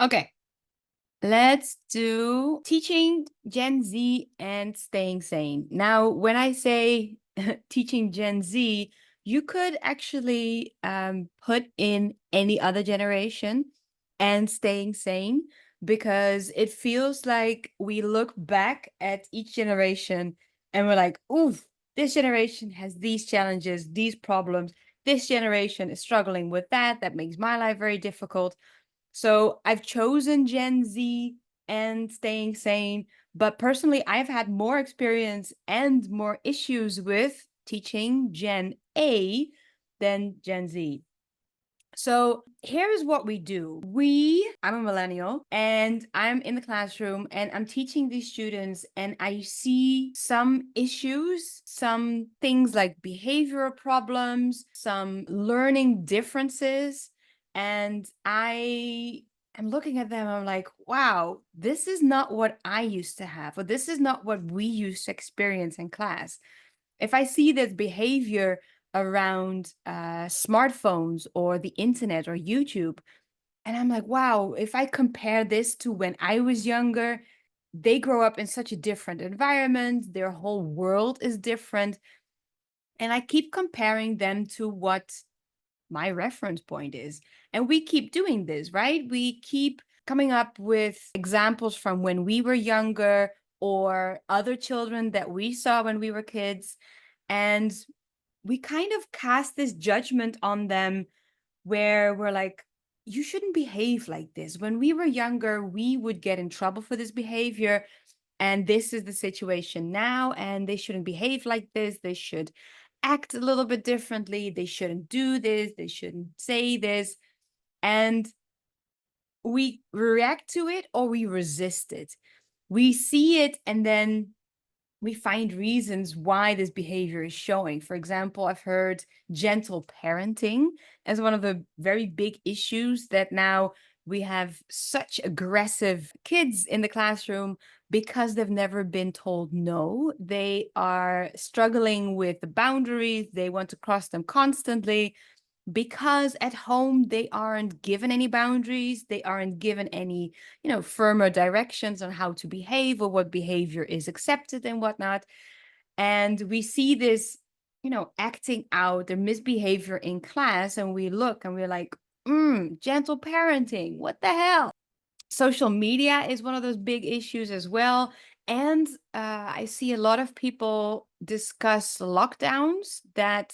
Okay, let's do teaching Gen Z and staying sane. Now, when I say teaching Gen Z, you could actually put in any other generation and staying sane because it feels like we look back at each generation and we're like, ooh, this generation has these challenges, these problems. This generation is struggling with that. That makes my life very difficult. So I've chosen Gen Z and staying sane, but personally, I've had more experience and more issues with teaching Gen A than Gen Z. So here's what we do. I'm a millennial and I'm in the classroom and I'm teaching these students and I see some issues, some things like behavioral problems, some learning differences. And I am looking at them, I'm like, wow, this is not what I used to have, or this is not what we used to experience in class. If I see this behavior around smartphones or the internet or YouTube, and I'm like, wow, if I compare this to when I was younger, they grow up in such a different environment, their whole world is different. And I keep comparing them to what my reference point is. And we keep doing this, right? We keep coming up with examples from when we were younger or other children that we saw when we were kids. And we kind of cast this judgment on them where we're like, you shouldn't behave like this. When we were younger, we would get in trouble for this behavior. And this is the situation now. And they shouldn't behave like this. They should act a little bit differently. They shouldn't do this. They shouldn't say this. And we react to it or we resist it. We see it and then we find reasons why this behavior is showing. For example, I've heard gentle parenting as one of the very big issues that now we have such aggressive kids in the classroom because they've never been told no. They are struggling with the boundaries. They want to cross them constantly because at home they aren't given any boundaries, they aren't given any firmer directions on how to behave or what behavior is accepted and whatnot. And we see this acting out their misbehavior in class, and we look and we're like, gentle parenting, what the hell. Social media is one of those big issues as well. And I see a lot of people discuss lockdowns that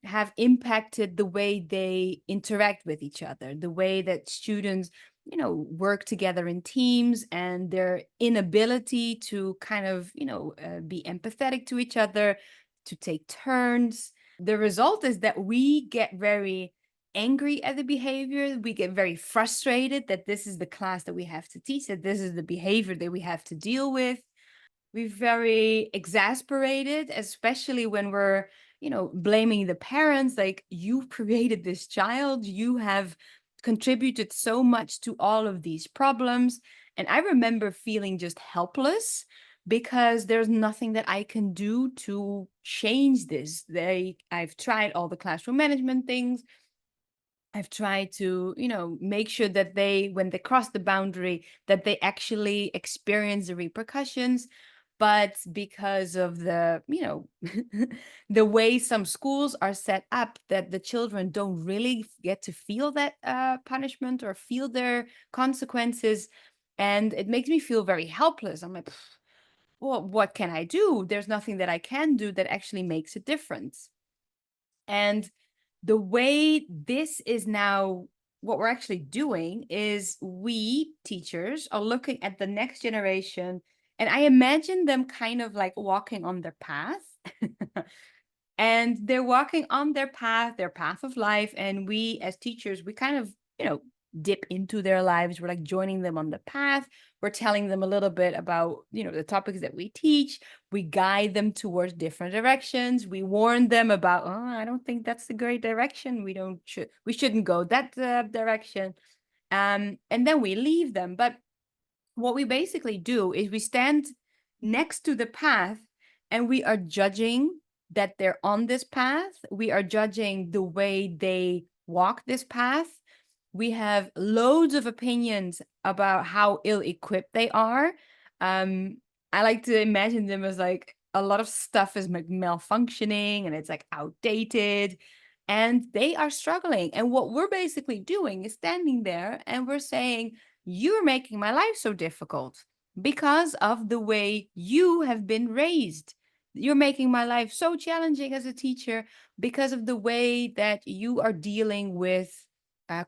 have impacted the way they interact with each other, the way that students, work together in teams, and their inability to kind of, be empathetic to each other, to take turns. The result is that we get very angry at the behavior. We get very frustrated that this is the class that we have to teach, that this is the behavior that we have to deal with. We're very exasperated, especially when we're, blaming the parents, like, you created this child, you have contributed so much to all of these problems. And I remember feeling just helpless because there's nothing that I can do to change this. I've tried all the classroom management things. I've tried to, make sure that when they cross the boundary, that they actually experience the repercussions. But because of the way some schools are set up, that the children don't really get to feel that punishment or feel their consequences. And it makes me feel very helpless. I'm like, well, what can I do? There's nothing that I can do that actually makes a difference. And the way this is now, what we're actually doing is we teachers are looking at the next generation, and I imagine them kind of like walking on their path. And they're walking on their path of life. And we as teachers, we kind of, dip into their lives. We're like joining them on the path. We're telling them a little bit about, the topics that we teach. We guide them towards different directions. We warn them about, oh, I don't think that's the great direction. We shouldn't go that direction. And then we leave them. But what we basically do is we stand next to the path and we are judging that they're on this path. We are judging the way they walk this path. We have loads of opinions about how ill-equipped they are. Um, I like to imagine them as like a lot of stuff is malfunctioning and it's like outdated and they are struggling. And what we're basically doing is standing there and we're saying, you're making my life so difficult because of the way you have been raised. You're making my life so challenging as a teacher because of the way that you are dealing with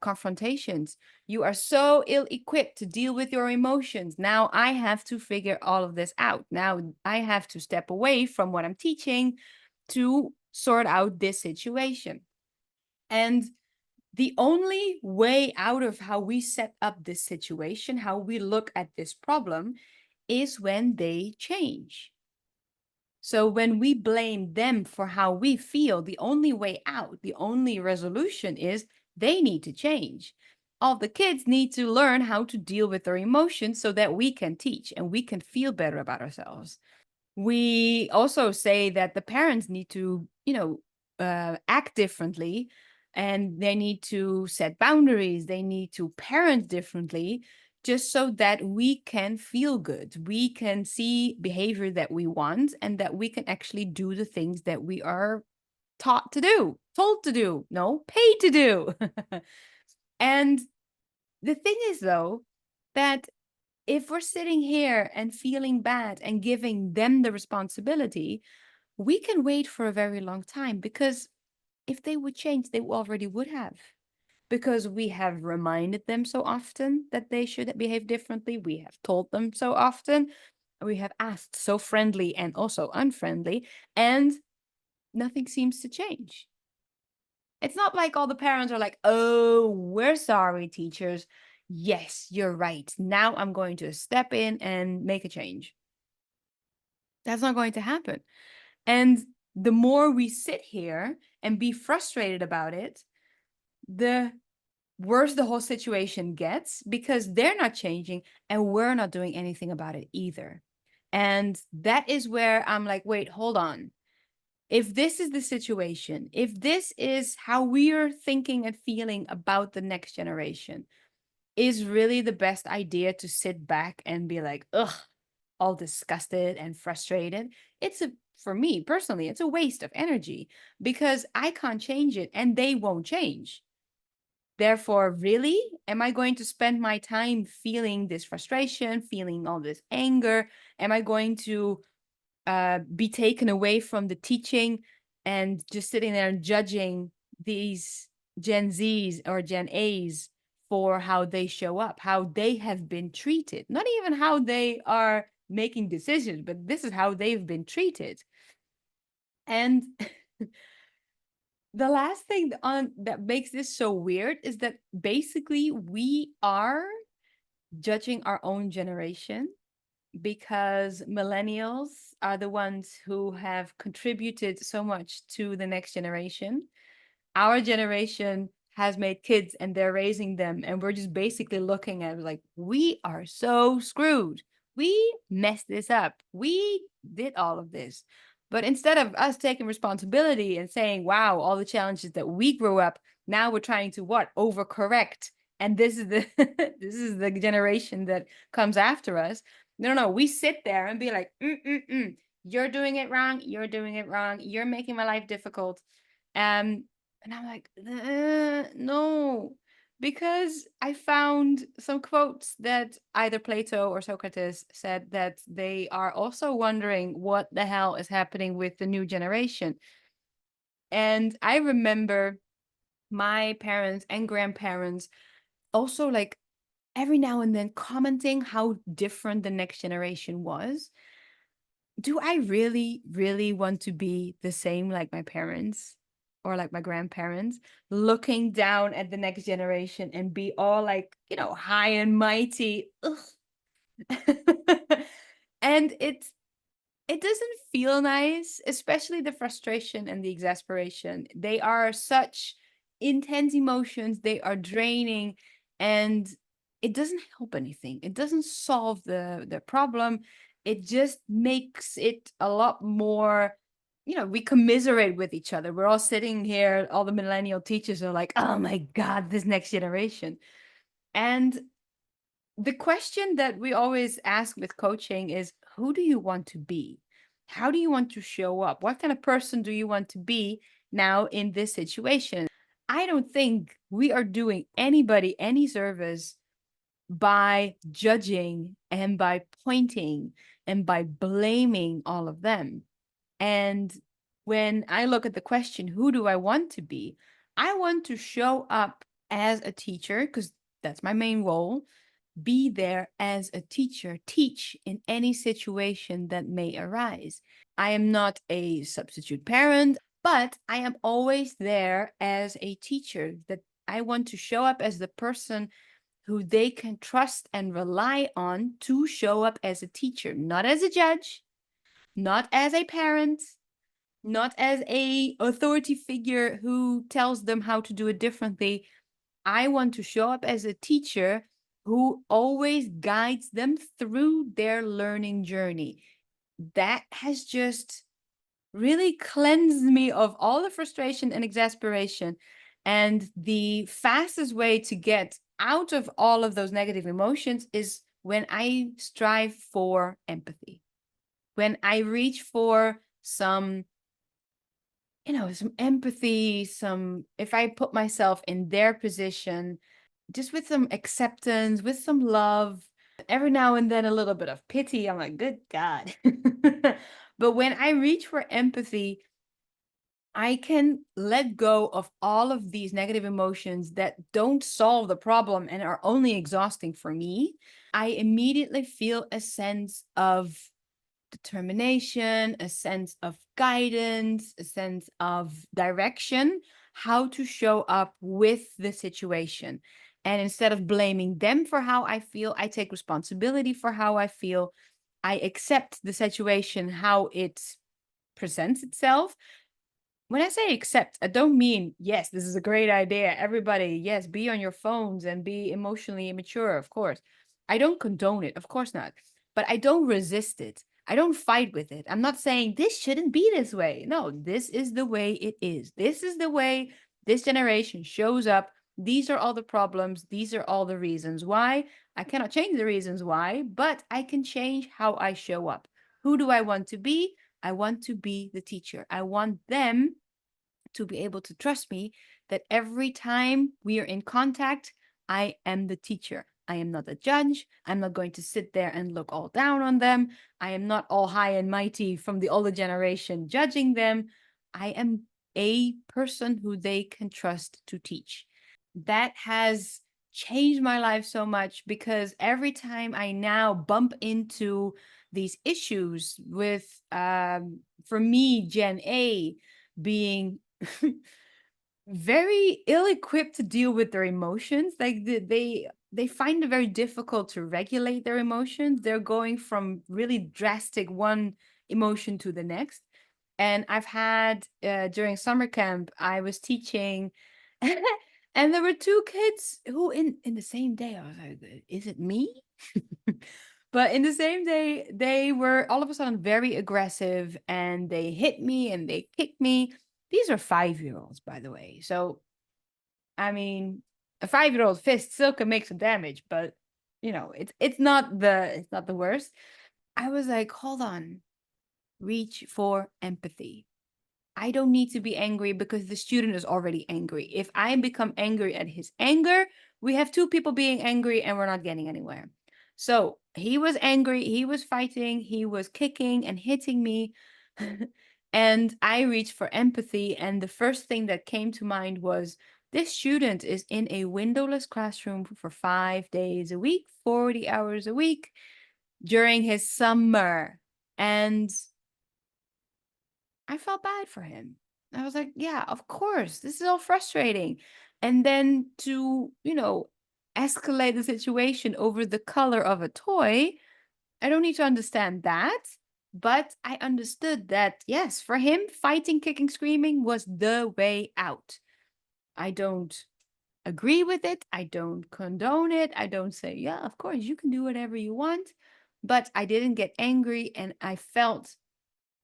confrontations. You are so ill-equipped to deal with your emotions. Now I have to figure all of this out. Now I have to step away from what I'm teaching to sort out this situation. And the only way out of how we set up this situation, how we look at this problem, is when they change. So when we blame them for how we feel, the only way out, the only resolution is they need to change. All the kids need to learn how to deal with their emotions so that we can teach and we can feel better about ourselves. We also say that the parents need to, act differently and they need to set boundaries. They need to parent differently just so that we can feel good. We can see behavior that we want and that we can actually do the things that we are taught to do, told to do, no, paid to do. And the thing is, though, that if we're sitting here and feeling bad and giving them the responsibility, we can wait for a very long time because if they would change, they already would have. Because we have reminded them so often that they should behave differently. We have told them so often. We have asked so friendly and also unfriendly, and nothing seems to change. It's not like all the parents are like, oh, we're sorry, teachers. Yes, you're right. Now I'm going to step in and make a change. That's not going to happen. And the more we sit here and be frustrated about it, the worse the whole situation gets because they're not changing and we're not doing anything about it either. And that is where I'm like, wait, hold on. If this is the situation, if this is how we're thinking and feeling about the next generation, is really the best idea to sit back and be like, ugh, all disgusted and frustrated. For me personally, it's a waste of energy because I can't change it and they won't change. Therefore, really, am I going to spend my time feeling this frustration, feeling all this anger? Am I going to be taken away from the teaching and just sitting there and judging these Gen Zs or Gen As for how they show up, how they have been treated, not even how they are making decisions, but this is how they've been treated. And the last thing that makes this so weird is that basically we are judging our own generation because millennials are the ones who have contributed so much to the next generation. Our generation has made kids and they're raising them, and we're just basically looking at it like, we are so screwed. We messed this up. We did all of this. But instead of us taking responsibility and saying, wow, all the challenges that we grew up, now we're trying to what? Overcorrect. And this is the this is the generation that comes after us. No, we sit there and be like, you're doing it wrong. You're doing it wrong. You're making my life difficult. And I'm like, no, because I found some quotes that either Plato or Socrates said that they are also wondering what the hell is happening with the new generation. And I remember my parents and grandparents also like every now and then commenting how different the next generation was. Do I really, really want to be the same like my parents or like my grandparents, looking down at the next generation and be all like, high and mighty? Ugh. And it doesn't feel nice, especially the frustration and the exasperation. They are such intense emotions, they are draining, and it doesn't help anything. It doesn't solve the problem. It just makes it a lot more we commiserate with each other. We're all sitting here, all the millennial teachers are like, oh my God, this next generation. And the question that we always ask with coaching is, who do you want to be? How do you want to show up? What kind of person do you want to be now in this situation? I don't think we are doing anybody any service by judging and by pointing and by blaming all of them. And when I look at the question, who do I want to be? I want to show up as a teacher because that's my main role. Be there as a teacher, teach in any situation that may arise. I am not a substitute parent, but I am always there as a teacher, that I want to show up as the person who they can trust and rely on to show up as a teacher, not as a judge, not as a parent, not as a authority figure who tells them how to do it differently. I want to show up as a teacher who always guides them through their learning journey. That has just really cleansed me of all the frustration and exasperation. And the fastest way to get out of all of those negative emotions is when I strive for empathy, when I reach for some some empathy, if I put myself in their position, just with some acceptance, with some love, every now and then a little bit of pity. I'm like, good God. But when I reach for empathy, I can let go of all of these negative emotions that don't solve the problem and are only exhausting for me. I immediately feel a sense of determination, a sense of guidance, a sense of direction, how to show up with the situation. And instead of blaming them for how I feel, I take responsibility for how I feel. I accept the situation, how it presents itself. When I say accept, I don't mean, yes, this is a great idea. Everybody, yes, be on your phones and be emotionally immature, of course. I don't condone it, of course not. But I don't resist it. I don't fight with it. I'm not saying this shouldn't be this way. No, this is the way it is. This is the way this generation shows up. These are all the problems. These are all the reasons why. I cannot change the reasons why, but I can change how I show up. Who do I want to be? I want to be the teacher. I want them to be able to trust me that every time we are in contact, I am the teacher. I am not a judge. I'm not going to sit there and look all down on them. I am not all high and mighty from the older generation judging them. I am a person who they can trust to teach. That has changed my life so much, because every time I now bump into these issues with, for me, Gen A being very ill-equipped to deal with their emotions. Like they find it very difficult to regulate their emotions. They're going from really drastic one emotion to the next. And I've had during summer camp, I was teaching, and there were two kids who in the same day, I was like, is it me? But in the same day, they were all of a sudden very aggressive, and they hit me and they kicked me. These are 5-year-olds, by the way. So, I mean, a 5-year-old fist still can make some damage, but it's not the worst. I was like, hold on, reach for empathy. I don't need to be angry because the student is already angry. If I become angry at his anger, we have two people being angry and we're not getting anywhere. So he was angry, he was fighting, he was kicking and hitting me. And I reached for empathy. And the first thing that came to mind was, this student is in a windowless classroom for 5 days a week, 40 hours a week during his summer. And I felt bad for him. I was like, yeah, of course, this is all frustrating. And then to, escalate the situation over the color of a toy, I don't need to understand that. But I understood that, yes, for him, fighting, kicking, screaming was the way out. I don't agree with it. I don't condone it. I don't say, yeah, of course, you can do whatever you want. But I didn't get angry, and I felt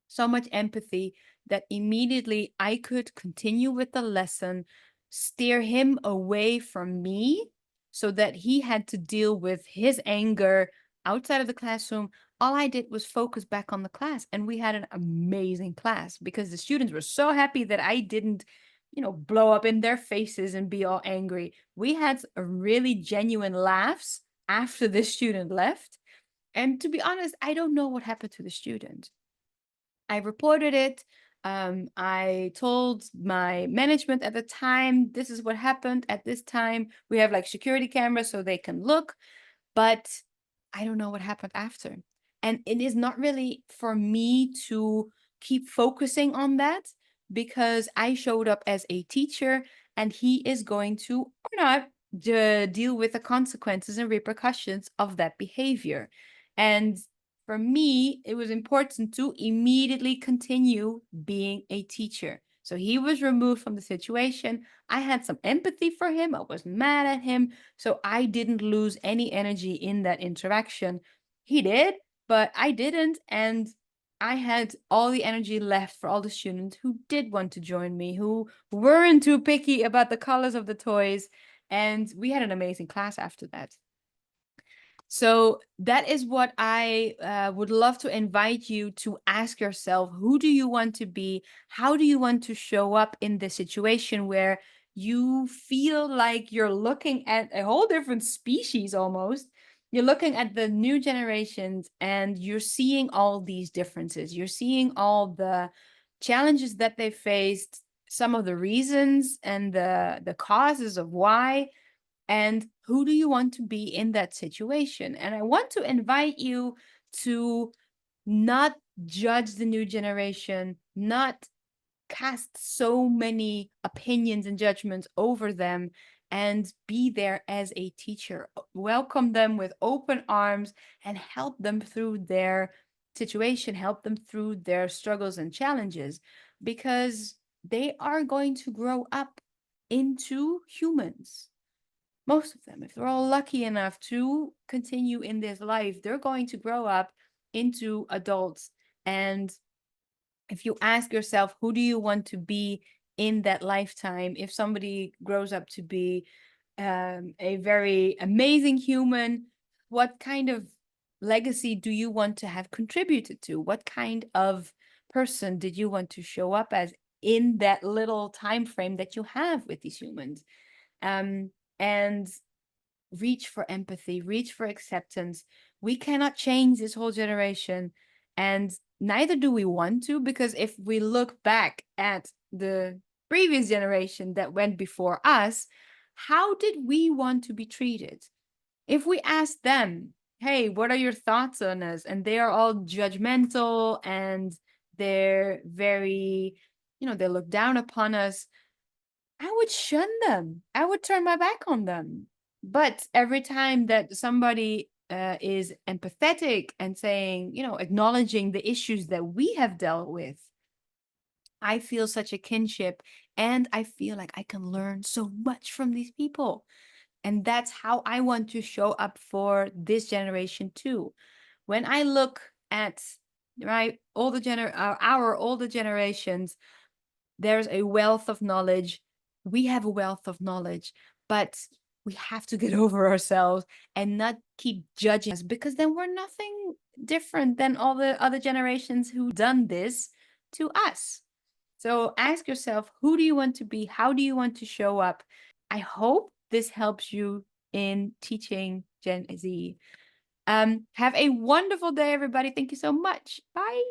so much empathy that immediately I could continue with the lesson, steer him away from me so that he had to deal with his anger outside of the classroom. All I did was focus back on the class, and we had an amazing class because the students were so happy that I didn't, blow up in their faces and be all angry. We had a really genuine laughs after the student left. And to be honest, I don't know what happened to the student. I reported it. I told my management at the time, this is what happened at this time. We have like security cameras so they can look, but I don't know what happened after. And it is not really for me to keep focusing on that because I showed up as a teacher and he is going to, or not, deal with the consequences and repercussions of that behavior. And for me, it was important to immediately continue being a teacher. So he was removed from the situation. I had some empathy for him. I was mad at him. So I didn't lose any energy in that interaction. He did, but I didn't. And I had all the energy left for all the students who did want to join me, who weren't too picky about the colors of the toys. And we had an amazing class after that. So that is what I would love to invite you to ask yourself. Who do you want to be? How do you want to show up in the situation where you feel like you're looking at a whole different species almost? You're looking at the new generations and you're seeing all these differences. You're seeing all the challenges that they faced, some of the reasons and the causes of why, and who do you want to be in that situation? And I want to invite you to not judge the new generation, not cast so many opinions and judgments over them, and be there as a teacher. Welcome them with open arms and help them through their situation, help them through their struggles and challenges, because they are going to grow up into humans. Most of them, if they're all lucky enough to continue in this life, they're going to grow up into adults. And if you ask yourself, who do you want to be in that lifetime? If somebody grows up to be a very amazing human, what kind of legacy do you want to have contributed to? What kind of person did you want to show up as in that little time frame that you have with these humans? And reach for empathy, reach for acceptance. We cannot change this whole generation, and neither do we want to, because if we look back at the previous generation that went before us, how did we want to be treated? If we ask them, hey, what are your thoughts on us? And they are all judgmental and they're very, they look down upon us. I would shun them. I would turn my back on them. But every time that somebody is empathetic and saying, acknowledging the issues that we have dealt with, I feel such a kinship and I feel like I can learn so much from these people. And that's how I want to show up for this generation too. When I look at our older generations, there's a wealth of knowledge. We have a wealth of knowledge, but we have to get over ourselves and not keep judging us, because then we're nothing different than all the other generations who done this to us. So ask yourself, who do you want to be? How do you want to show up? I hope this helps you in teaching Gen Z. Have a wonderful day, everybody. Thank you so much. Bye.